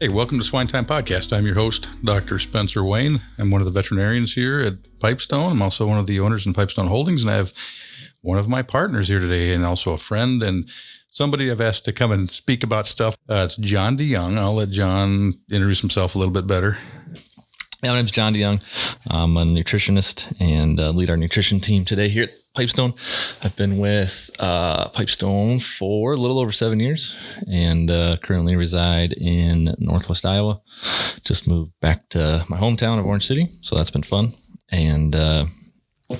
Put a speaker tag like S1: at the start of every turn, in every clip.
S1: Hey, welcome to SwineTime Podcast. I'm your host, Dr. Spencer Wayne. I'm one of the veterinarians here at Pipestone. I'm also one of the owners in Pipestone Holdings, and I have one of my partners here today and also a friend and somebody I've asked to come and speak about stuff. It's Jon DeJong. I'll let Jon introduce himself a little bit better.
S2: Yeah, my name's Jon DeJong. I'm a nutritionist and lead our nutrition team today here at Pipestone. I've been with Pipestone for a little over 7 years and currently reside in Northwest Iowa. Just moved back to my hometown of Orange City, so that's been fun. And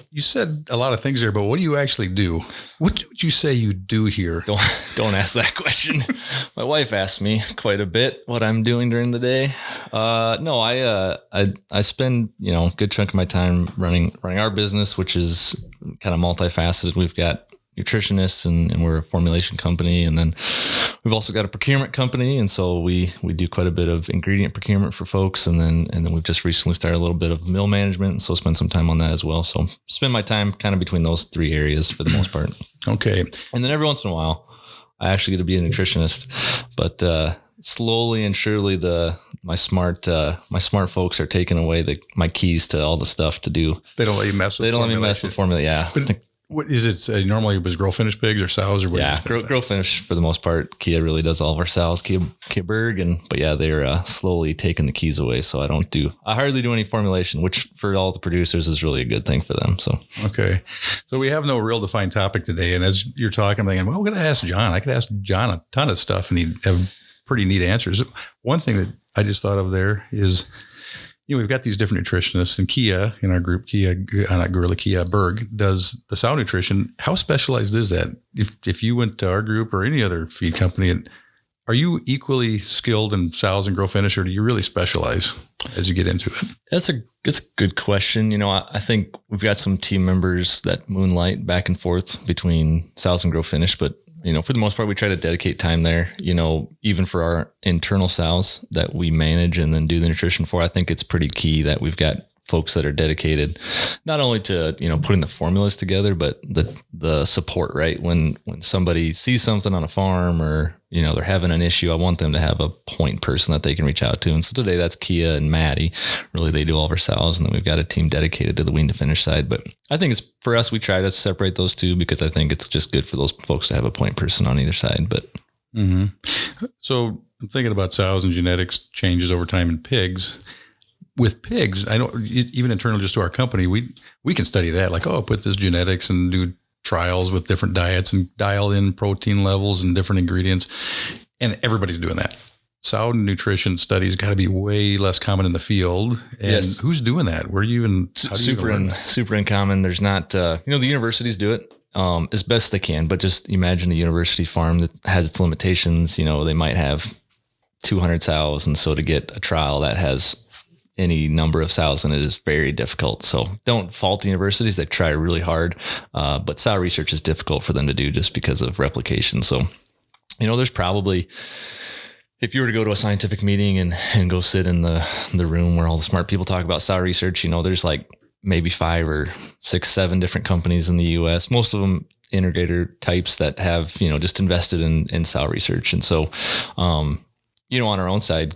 S1: you said a lot of things there, but what do you actually do? What would you say you do here?
S2: Don't ask that question. My wife asks me quite a bit what I'm doing during the day. No, I spend a good chunk of my time running our business, which is kind of multifaceted. We've got nutritionists and we're a formulation company, and then we've also got a procurement company, and so we do quite a bit of ingredient procurement for folks, and then we've just recently started a little bit of mill management, and so spend some time on that as well. So spend my time kind of between those three areas for the most part.
S1: Okay.
S2: And then every once in a while I actually get to be a nutritionist, but slowly and surely my smart folks are taking away my keys to all the stuff to do.
S1: They don't let you mess with
S2: They don't let me mess with formula. Yeah.
S1: But what is it? Normally it was grow finish pigs or sows or what?
S2: Yeah, grow finish for the most part. Kia really does all of our sows, Kia Berg, but yeah, they're slowly taking the keys away. So I hardly do any formulation, which for all the producers is really a good thing for them. So
S1: okay, so we have no real defined topic today. And as you're talking, I'm thinking, well, we're going to ask Jon. I could ask Jon a ton of stuff, and he'd have pretty neat answers. One thing that I just thought of there is, we've got these different nutritionists, and Kia in our group, Kia Berg does the sow nutrition. How specialized is that? If you went to our group or any other feed company, are you equally skilled in sows and grow finish, or do you really specialize as you get into it?
S2: It's a good question. I think we've got some team members that moonlight back and forth between sows and grow finish, but for the most part, we try to dedicate time there, even for our internal sows that we manage and then do the nutrition for. I think it's pretty key that we've got folks that are dedicated not only to, putting the formulas together, but the support, right? When somebody sees something on a farm or, they're having an issue, I want them to have a point person that they can reach out to. And so today that's Kia and Maddie. Really, they do all of our sows. And then we've got a team dedicated to the wean-to-finish side. But I think it's for us, we try to separate those two because I think it's just good for those folks to have a point person on either side. But
S1: So I'm thinking about sows and genetics changes over time in pigs. With pigs, I know even internal just to our company, we can study that, like, put this genetics and do trials with different diets and dial in protein levels and different ingredients. And everybody's doing that. Sow nutrition studies got to be way less common in the field. And yes. Who's doing that? Where do you even,
S2: super uncommon. There's not, the universities do it as best they can, but just imagine a university farm that has its limitations. They might have 200 sows. And so to get a trial that has any number of sows in it is very difficult. So don't fault the universities. They try really hard. But sow research is difficult for them to do just because of replication. So, there's probably, if you were to go to a scientific meeting and go sit in the room where all the smart people talk about sow research, there's like maybe 5 or 6, 7 different companies in the US, most of them integrator types that have, just invested in sow research. And so, on our own side,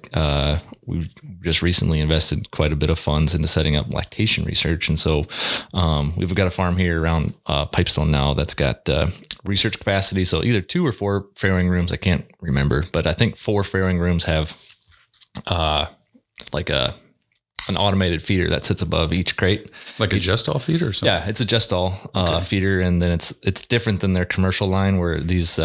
S2: we've just recently invested quite a bit of funds into setting up lactation research. And so we've got a farm here around Pipestone now that's got research capacity. So either 2 or 4 farrowing rooms, I can't remember, but I think 4 farrowing rooms have like an automated feeder that sits above each crate.
S1: Like a Gestall feeder or something?
S2: Yeah, it's a Gestall feeder. And then it's different than their commercial line where these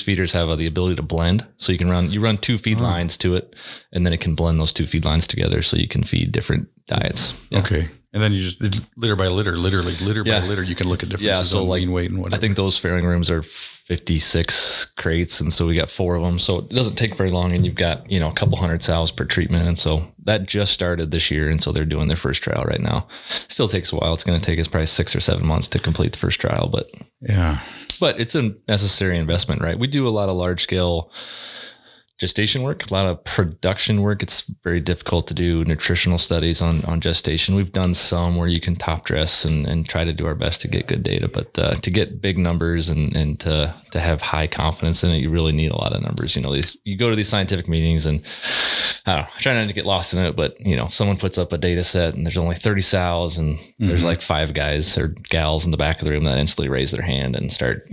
S2: feeders have the ability to blend. So you run 2 feed lines to it, and then it can blend those 2 feed lines together so you can feed different diets. Yeah.
S1: Okay. And then you just litter by litter, literally litter by litter, you can look at differences on lean weight and whatever.
S2: I think those farrowing rooms are 56 crates. And so we got 4 of them. So it doesn't take very long, and you've got, a couple hundred sows per treatment. And so that just started this year. And so they're doing their first trial right now. Still takes a while. It's going to take us probably 6 or 7 months to complete the first trial, but it's a necessary investment, right? We do a lot of large scale gestation work, a lot of production work. It's very difficult to do nutritional studies on gestation. We've done some where you can top dress and try to do our best to get good data, but to get big numbers and to have high confidence in it, you really need a lot of numbers. You go to these scientific meetings and I try not to get lost in it, but someone puts up a data set and there's only 30 sows and there's like 5 guys or gals in the back of the room that instantly raise their hand and start,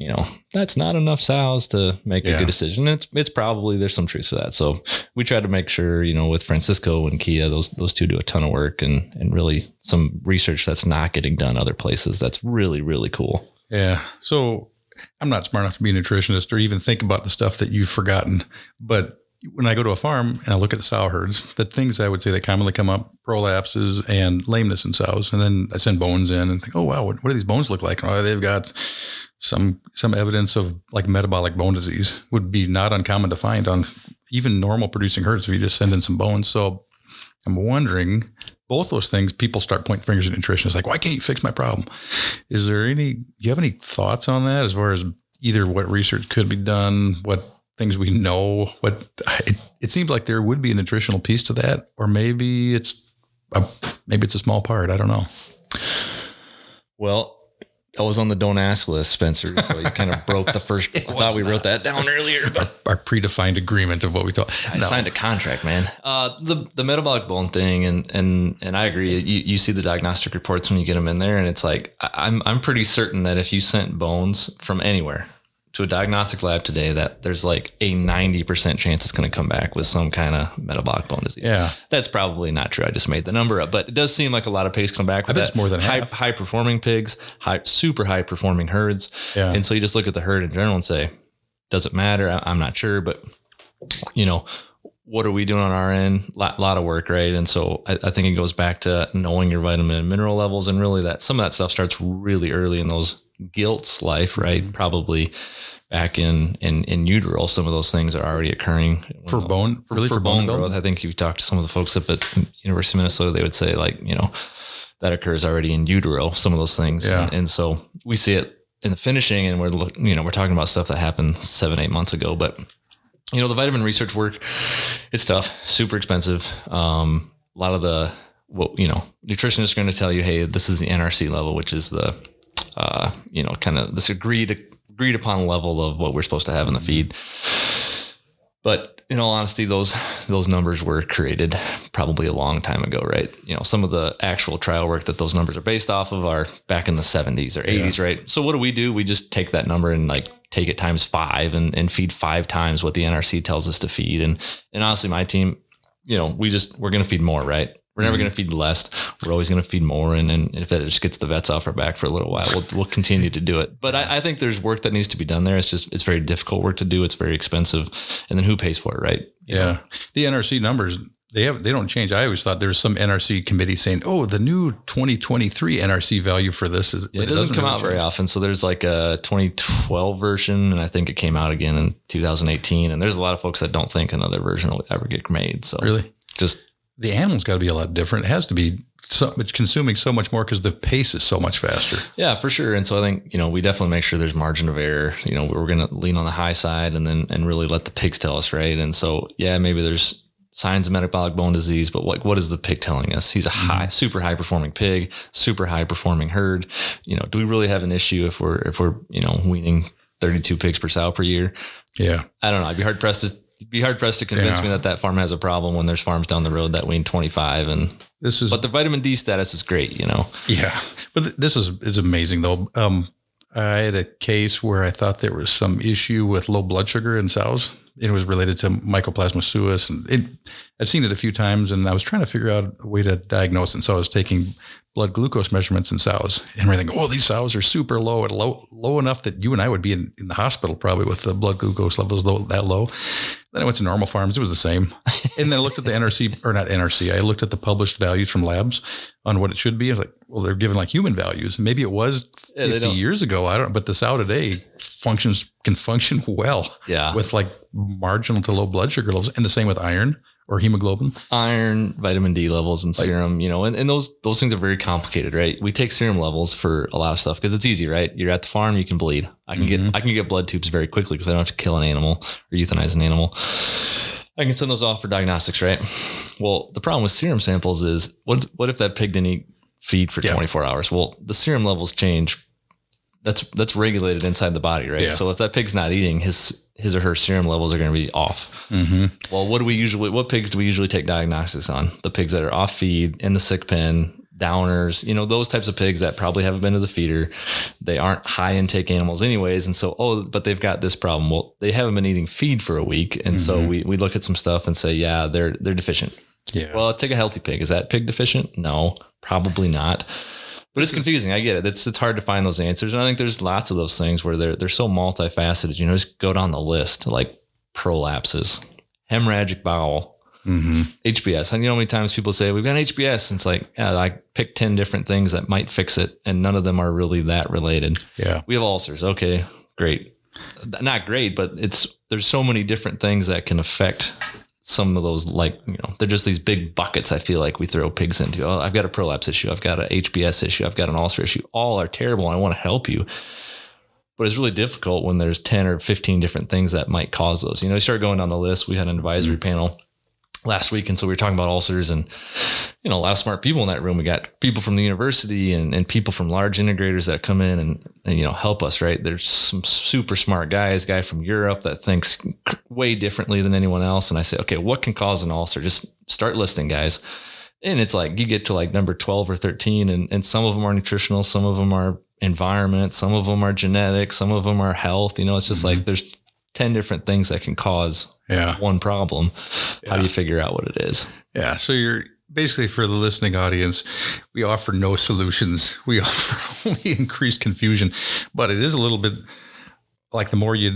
S2: that's not enough sows to make a good decision. It's probably, there's some truth to that. So we try to make sure, with Francisco and Kia, those two do a ton of work and really some research that's not getting done other places. That's really, really cool.
S1: Yeah. So I'm not smart enough to be a nutritionist or even think about the stuff that you've forgotten. But when I go to a farm and I look at the sow herds, the things I would say that commonly come up, prolapses and lameness in sows. And then I send bones in and think, oh, wow, what do these bones look like? Oh, they've got some evidence of like metabolic bone disease. Would be not uncommon to find on even normal producing herds if you just send in some bones. So I'm wondering, both those things, people start pointing fingers at nutritionists like, why can't you fix my problem? Do you have any thoughts on that as far as either what research could be done, what things we know, it seems like there would be a nutritional piece to that, or maybe it's a small part. I don't know.
S2: Well, I was on the don't ask list, Spencer. So you kind of broke the first. I thought we wrote that down earlier.
S1: Our predefined agreement of what we thought.
S2: I signed a contract, man. The metabolic bone thing, and I agree. You see the diagnostic reports when you get them in there, and it's like I'm pretty certain that if you sent bones from anywhere to a diagnostic lab today, that there's like a 90% chance it's going to come back with some kind of metabolic bone disease.
S1: Yeah.
S2: That's probably not true. I just made the number up, but it does seem like a lot of pigs come back with that.
S1: More than half.
S2: High performing pigs, super high performing herds. Yeah. And so you just look at the herd in general and say, does it matter? I'm not sure, but what are we doing on our end? Lot of work, right? And so I think it goes back to knowing your vitamin and mineral levels, and really that some of that stuff starts really early in those gilt's life, right? Mm-hmm. Probably back in utero, some of those things are already occurring
S1: for bone
S2: growth. I think you talk to some of the folks up at University of Minnesota, they would say like, that occurs already in utero, some of those things.
S1: Yeah.
S2: And so we see it in the finishing, and we're talking about stuff that happened 7-8 months ago, but the vitamin research work, it's tough, super expensive. A lot of nutritionists are going to tell you, hey, this is the NRC level, which is the, kind of this agreed upon level of what we're supposed to have in the feed. But in all honesty, those numbers were created probably a long time ago, right? Some of the actual trial work that those numbers are based off of are back in the 70s or 80s, right? So what do? We just take that number and like take it times 5 and feed 5 times what the NRC tells us to feed. And honestly, my team, we're going to feed more, right? We're never going to feed less. We're always going to feed more. And if it just gets the vets off our back for a little while, we'll continue to do it. But I think there's work that needs to be done there. It's very difficult work to do. It's very expensive. And then who pays for it, right?
S1: Yeah. The NRC numbers, they don't change. I always thought there was some NRC committee saying, oh, the new 2023 NRC value for this is.
S2: It doesn't come out very often. So there's like a 2012 version, and I think it came out again in 2018. And there's a lot of folks that don't think another version will ever get made. So
S1: really,
S2: just.
S1: The animal's got to be a lot different. It has to be it's consuming so much more because the pace is so much faster.
S2: Yeah, for sure. And so I think, we definitely make sure there's margin of error. We're going to lean on the high side and really let the pigs tell us, right? And so, yeah, maybe there's signs of metabolic bone disease, but what is the pig telling us? He's a super high performing pig, super high performing herd. Do we really have an issue if we're weaning 32 pigs per sow per year?
S1: Yeah.
S2: I don't know. I'd be hard pressed to convince me that farm has a problem when there's farms down the road that wean 25. But the vitamin D status is great,
S1: Yeah. But this is amazing though. I had a case where I thought there was some issue with low blood sugar in sows. It was related to Mycoplasma suis, and I've seen it a few times, and I was trying to figure out a way to diagnose it. And so I was taking blood glucose measurements in sows, and we're thinking, oh, these sows are super low, and low enough that you and I would be in the hospital probably with the blood glucose levels that low. Then I went to normal farms; it was the same. And then I looked at the I looked at the published values from labs on what it should be. I was like, well, they're given like human values. Maybe it was 50 years ago. I don't. But the sow today can function well.
S2: Yeah.
S1: With like marginal to low blood sugar levels, and the same with iron or hemoglobin,
S2: iron, vitamin D levels in serum, and those things are very complicated, right? We take serum levels for a lot of stuff because it's easy, right? You're at the farm, you can bleed. I can get blood tubes very quickly because I don't have to kill an animal or euthanize an animal. I can send those off for diagnostics, right? Well, the problem with serum samples is what if that pig didn't eat feed for 24 hours? Well, the serum levels change. That's regulated inside the body, right?
S1: Yeah.
S2: So if that pig's not eating, his or her serum levels are going to be off. Mm-hmm. Well, what pigs do we usually take diagnostics on? The pigs that are off feed, in the sick pen, downers, those types of pigs that probably haven't been to the feeder. They aren't high intake animals anyways. And so, but they've got this problem. Well, they haven't been eating feed for a week. And so we look at some stuff and say, yeah, they're deficient. Yeah. Well, take a healthy pig. Is that pig deficient? No, probably not. But it's confusing. I get it. It's hard to find those answers. And I think there's lots of those things where they're so multifaceted. Just go down the list, like prolapses, hemorrhagic bowel, HBS. And how many times people say, we've got HBS. And it's like, yeah, I picked 10 different things that might fix it. And none of them are really that related. Yeah. We have ulcers. Okay, great. Not great, but there's so many different things that can affect some of those, they're just these big buckets I feel like we throw pigs into. Oh, I've got a prolapse issue. I've got an HBS issue. I've got an ulcer issue. All are terrible. And I want to help you. But it's really difficult when there's 10 or 15 different things that might cause those. You start going down the list. We had an advisory panel last week. And so we were talking about ulcers and, a lot of smart people in that room. We got people from the university and people from large integrators that come in and help us, right? There's some super smart guy from Europe that thinks way differently than anyone else. And I say, okay, what can cause an ulcer? Just start listing, guys. And it's like, you get to like number 12 or 13 and some of them are nutritional. Some of them are environment. Some of them are genetic. Some of them are health. It's just like, there's 10 different things that can cause one problem. How do you figure out what it is? Yeah.
S1: So you're basically, for the listening audience, we offer no solutions. We offer only increased confusion, but it is a little bit like the more you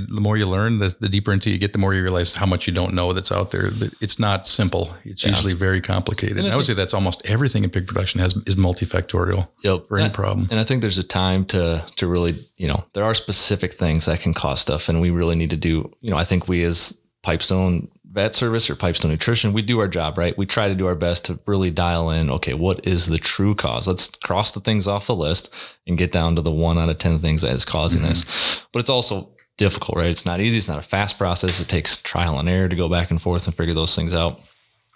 S1: learn, the deeper into you get, the more you realize how much you don't know that's out there. It's not simple. It's usually very complicated. And I would say that's almost everything in pig production is multifactorial for any problem.
S2: And I think there's a time to really, there are specific things that can cause stuff. And we really need to do, I think we as Pipestone Vet Service or Pipestone Nutrition, we do our job, right? We try to do our best to really dial in, okay, what is the true cause? Let's cross the things off the list and get down to the 1 out of 10 things that is causing this. But it's also difficult, right? It's not easy. It's not a fast process. It takes trial and error to go back and forth and figure those things out.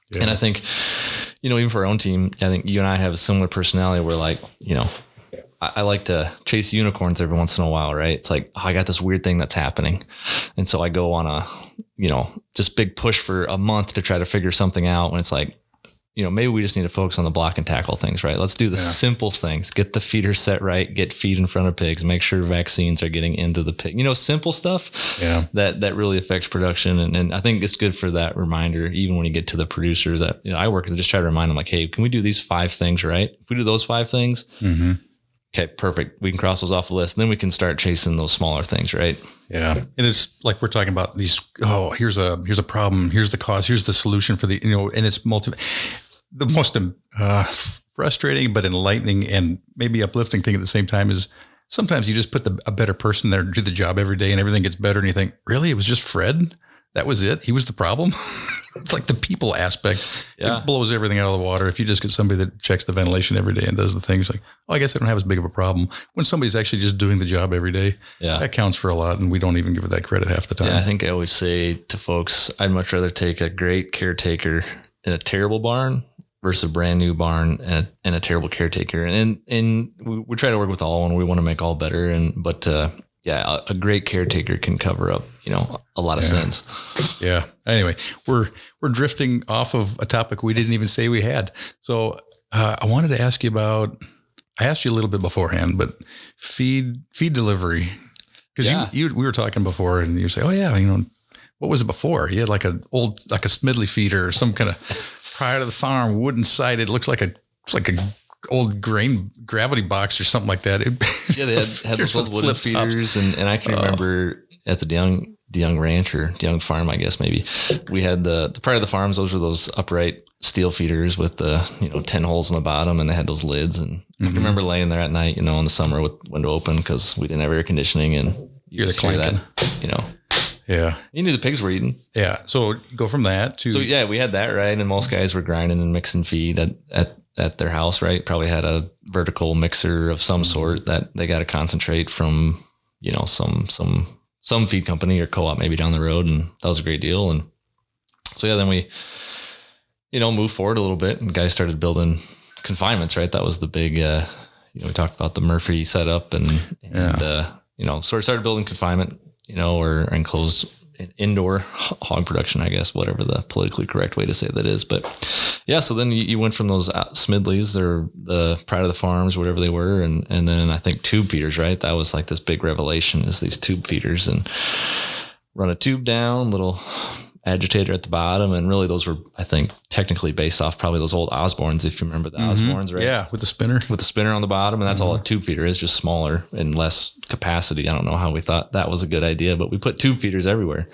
S2: Yeah. And I think, even for our own team, I think you and I have a similar personality where I like to chase unicorns every once in a while, right? It's like, I got this weird thing that's happening. And so I go on a, just big push for a month to try to figure something out when it's like, maybe we just need to focus on the block and tackle things, right? Let's do the simple things, get the feeder set right, get feed in front of pigs, make sure vaccines are getting into the pig, simple stuff that really affects production. And I think it's good for that reminder, even when you get to the producers that, I work with, just try to remind them like, hey, can we do these 5 things, right? If we do those 5 things, okay, perfect. We can cross those off the list. And then we can start chasing those smaller things, right?
S1: Yeah. And it's like we're talking about these, here's a problem. Here's the cause. Here's the solution for the, and it's the most frustrating but enlightening and maybe uplifting thing at the same time is sometimes you just put a better person there to do the job every day and everything gets better. And you think, really? It was just Fred? That was it? He was the problem? It's like the people aspect. Yeah. It blows everything out of the water. If you just get somebody that checks the ventilation every day and does the things like, I guess I don't have as big of a problem. When somebody's actually just doing the job every day, that counts for a lot. And we don't even give it that credit half the time.
S2: Yeah, I think I always say to folks, I'd much rather take a great caretaker in a terrible barn versus a brand new barn and a terrible caretaker. And we try to work with all and we want to make all better. But a great caretaker can cover up, a lot of sins.
S1: Yeah. Anyway, we're drifting off of a topic we didn't even say we had. So I wanted to ask you about, I asked you a little bit beforehand, but feed delivery. Because we were talking before and you say, oh yeah, what was it before? You had like a Smidley feeder or some kind of prior to the farm, wooden sided, looks like a old grain gravity box or something like that.
S2: They had those old wooden feeders. And I can remember at the DeJong Ranch or DeJong Farm, I guess maybe, we had the prior to the farms, those were those upright steel feeders with the 10 holes in the bottom and they had those lids. And I can remember laying there at night, in the summer with window open because we didn't have air conditioning and
S1: you're the clanking. Yeah.
S2: You knew the pigs were eating.
S1: Yeah. So go from that to.
S2: So we had that, right? And most guys were grinding and mixing feed at their house, right? Probably had a vertical mixer of some sort that they got to concentrate from, some feed company or co-op maybe down the road. And that was a great deal. And So yeah, then we, moved forward a little bit and guys started building confinements, right? That was the big, we talked about the Murphy setup and sort of started building confinement, or enclosed indoor hog production, I guess, whatever the politically correct way to say that is. But yeah, so then you went from those Smidleys, they're the Pride of the Farms, whatever they were. And then I think tube feeders, right? That was like this big revelation, is these tube feeders, and run a tube down, little agitator at the bottom. And really those were, I think, technically based off probably those old Osbornes, if you remember the Osbornes, right?
S1: Yeah, with the spinner.
S2: With the spinner on the bottom. And that's all a tube feeder is, just smaller and less capacity. I don't know how we thought that was a good idea, but we put tube feeders everywhere,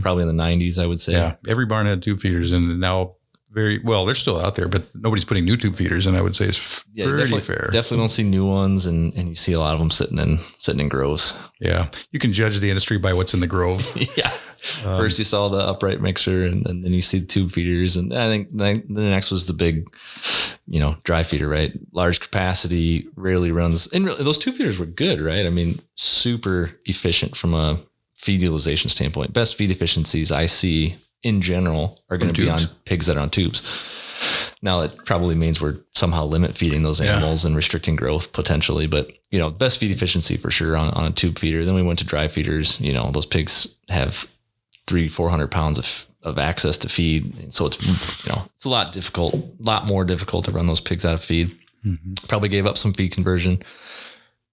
S2: probably in the 90s, I would say.
S1: Yeah, every barn had tube feeders, and now they're still out there, but nobody's putting new tube feeders in, I would say, is pretty fair.
S2: Definitely don't see new ones, and you see a lot of them sitting in groves.
S1: Yeah, you can judge the industry by what's in the grove.
S2: Yeah. First you saw the upright mixer, and then you see the tube feeders. And I think the next was the big, dry feeder, right? Large capacity, rarely runs. And really, those tube feeders were good, right? I mean, super efficient from a feed utilization standpoint. Best feed efficiencies I see in general are going to be on pigs that are on tubes. Now it probably means we're somehow limit feeding those animals and restricting growth potentially, but best feed efficiency for sure on a tube feeder. Then we went to dry feeders. Those pigs have 300-400 pounds of access to feed. And so it's, it's a lot more difficult to run those pigs out of feed. Probably gave up some feed conversion,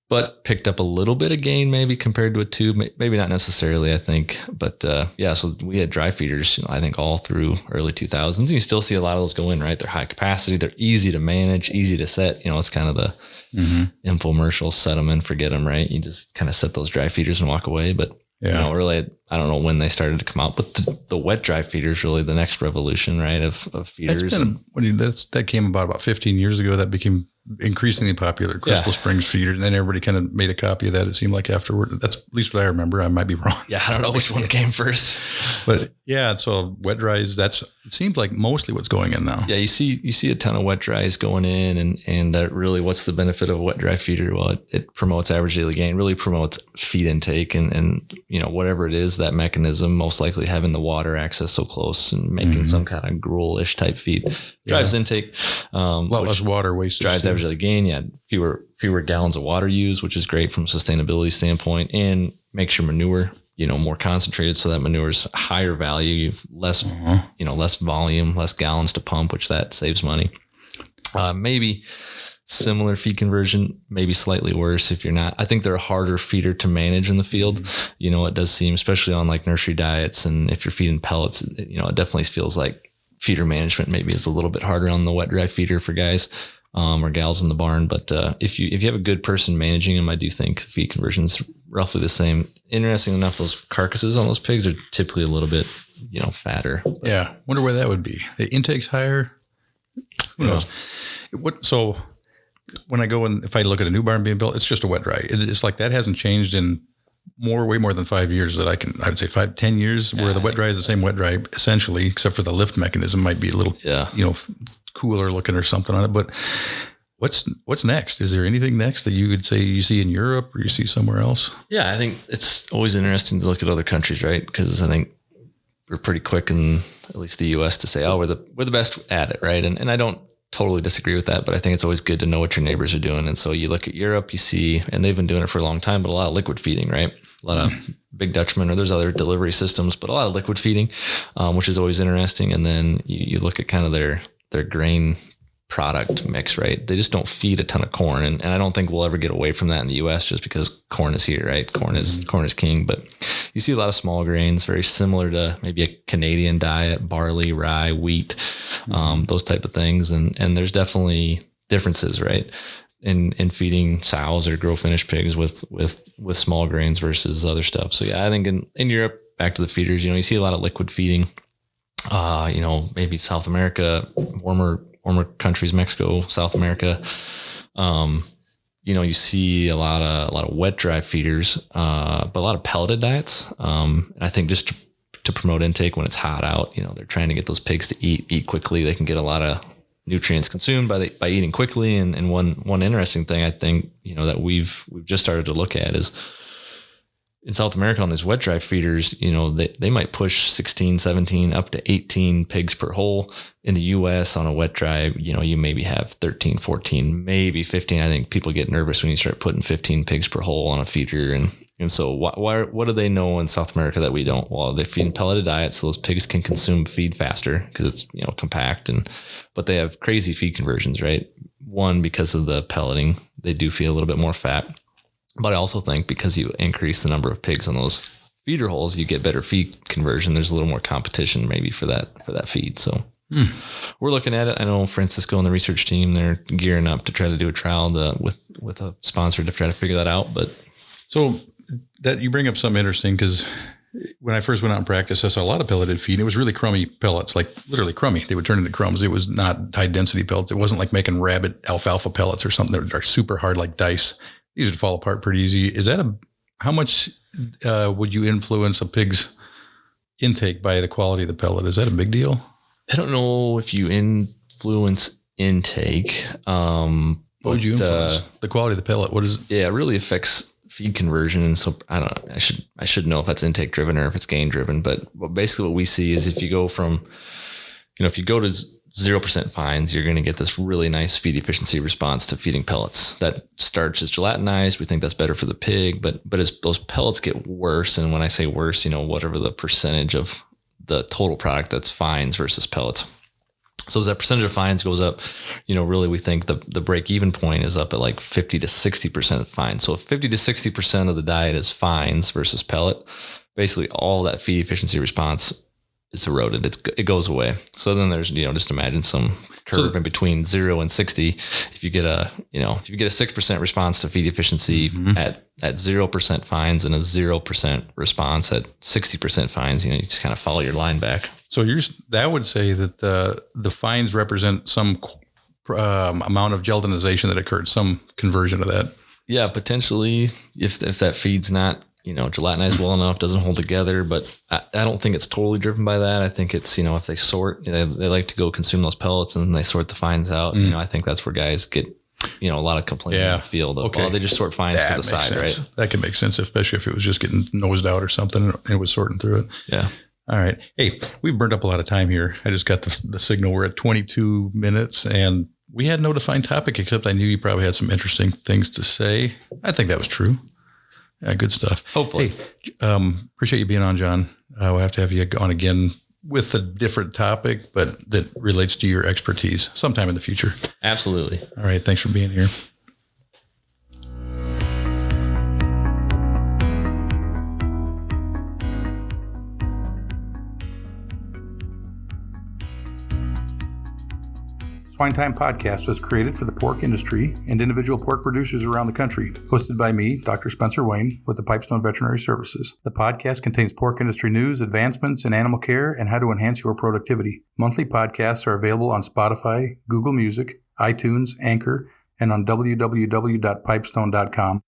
S2: but picked up a little bit of gain maybe compared to a tube. Maybe not necessarily, I think. But so we had dry feeders, I think all through early 2000s. And you still see a lot of those go in, right? They're high capacity. They're easy to manage, easy to set. It's kind of the infomercial, set them and forget them, right? You just kind of set those dry feeders and walk away. But really, I don't know when they started to come out, but the wet dry feeder is really the next revolution, right? Of feeders.
S1: That came about 15 years ago. That became increasingly popular. Crystal Springs feeder, and then everybody kind of made a copy of that. It seemed like afterward. That's at least what I remember. I might be wrong.
S2: Yeah, I don't know which one came first,
S1: but yeah. So wet dries. It seems like mostly what's going in now.
S2: Yeah, you see a ton of wet dries going in, and that really, what's the benefit of a wet dry feeder? Well, it promotes average daily gain. Really promotes feed intake, and whatever it is, that mechanism, most likely having the water access so close and making some kind of gruel-ish type feed drives intake.
S1: A lot less water wastage.
S2: Drives average daily gain. Yeah, fewer gallons of water used, which is great from a sustainability standpoint, and makes your manure more concentrated, so that manure is higher value. You've less less volume, less gallons to pump, which that saves money. Maybe similar feed conversion, maybe slightly worse if you're not. I think they're a harder feeder to manage in the field. It does seem, especially on like nursery diets, and if you're feeding pellets, it definitely feels like feeder management maybe is a little bit harder on the wet dry feeder for guys or gals in the barn. But if you have a good person managing them, I do think feed conversion is roughly the same. Interesting enough, those carcasses on those pigs are typically a little bit fatter.
S1: Yeah, wonder why that would be. The intake's higher. Who knows? So when I go and if I look at a new barn being built, it's just a wet dry. It's like that hasn't changed in way more than 5 years that I would say 5-10 years, where the wet dry is the same wet dry essentially, except for the lift mechanism might be a little cooler looking or something on it. But what's next? Is there anything next that you could say you see in Europe or you see somewhere else?
S2: Yeah, I think it's always interesting to look at other countries, right? Because I think we're pretty quick in at least the US to say, oh, we're the best at it, right? And I don't totally disagree with that, but I think it's always good to know what your neighbors are doing. And so you look at Europe, you see, and they've been doing it for a long time, but a lot of liquid feeding, right? A lot of Big Dutchman, or there's other delivery systems, but a lot of liquid feeding, which is always interesting. And then you look at kind of their grain product mix, right? They just don't feed a ton of corn. And I don't think we'll ever get away from that in the US just because corn is here, right? Corn is king, but you see a lot of small grains, very similar to maybe a Canadian diet, barley, rye, wheat, those type of things. And there's definitely differences, right? In feeding sows or grow finish pigs with small grains versus other stuff. So yeah, I think in Europe, back to the feeders, you see a lot of liquid feeding, maybe South America, warmer countries, Mexico, South America. You see a lot of wet dry feeders, but a lot of pelleted diets. And I think just to promote intake when it's hot out, they're trying to get those pigs to eat quickly. They can get a lot of nutrients consumed by eating quickly. And one interesting thing I think, that we've just started to look at is in South America on these wet dry feeders, they might push 16, 17, up to 18 pigs per hole. In the US on a wet dry, you maybe have 13, 14, maybe 15. I think people get nervous when you start putting 15 pigs per hole on a feeder. And so what do they know in South America that we don't? Well, they feed pelleted diets, so those pigs can consume feed faster because it's, compact, but they have crazy feed conversions, right? One, because of the pelleting, they do feed a little bit more fat. But I also think because you increase the number of pigs on those feeder holes, you get better feed conversion. There's a little more competition maybe for that feed. So we're looking at it. I know Francisco and the research team, they're gearing up to try to do a trial with a sponsor to try to figure that out. But
S1: so that you bring up something interesting, because when I first went out in practice, I saw a lot of pelleted feed. It was really crummy pellets, like literally crummy. They would turn into crumbs. It was not high density pellets. It wasn't like making rabbit alfalfa pellets or something that are super hard like dice. These would fall apart pretty easy. Is that how much would you influence a pig's intake by the quality of the pellet? Is that a big deal?
S2: I don't know if you influence intake.
S1: What would you influence? The quality of the pellet. What is it?
S2: Yeah, it really affects feed conversion. And so I don't know. I should know if that's intake driven or if it's gain driven. But basically what we see is if you go from, if you go to 0% fines, you're going to get this really nice feed efficiency response to feeding pellets. That starch is gelatinized. We think that's better for the pig, but as those pellets get worse, and when I say worse, whatever the percentage of the total product that's fines versus pellets. So as that percentage of fines goes up, really we think the break even point is up at like 50 to 60% fines. So if 50 to 60% of the diet is fines versus pellet, basically all that feed efficiency response is eroded. It goes away. So then there's, just imagine some curve in between 0 and 60. If you get a 6% response to feed efficiency at 0% fines and a 0% response at 60% fines, you just kind of follow your line back.
S1: So that would say that the fines represent some amount of gelatinization that occurred, some conversion of that.
S2: Yeah, potentially if that feed's not, gelatinized well enough, doesn't hold together, but I don't think it's totally driven by that. I think it's, if they sort, they like to go consume those pellets and they sort the fines out. I think that's where guys get, a lot of complaints in the field of, they just sort fines to the side,
S1: sense.
S2: Right?
S1: That can make sense, especially if it was just getting nosed out or something and it was sorting through it.
S2: Yeah.
S1: All right. Hey, we've burned up a lot of time here. I just got the signal. We're at 22 minutes and we had no defined topic, except I knew you probably had some interesting things to say. I think that was true. Yeah, good stuff.
S2: Hopefully.
S1: Hey, appreciate you being on, John. We'll have to have you on again with a different topic, but that relates to your expertise sometime in the future.
S2: Absolutely.
S1: All right. Thanks for being here. SwineTime podcast was created for the pork industry and individual pork producers around the country. Hosted by me, Dr. Spencer Wayne, with the Pipestone Veterinary Services. The podcast contains pork industry news, advancements in animal care, and how to enhance your productivity. Monthly podcasts are available on Spotify, Google Music, iTunes, Anchor, and on www.pipestone.com.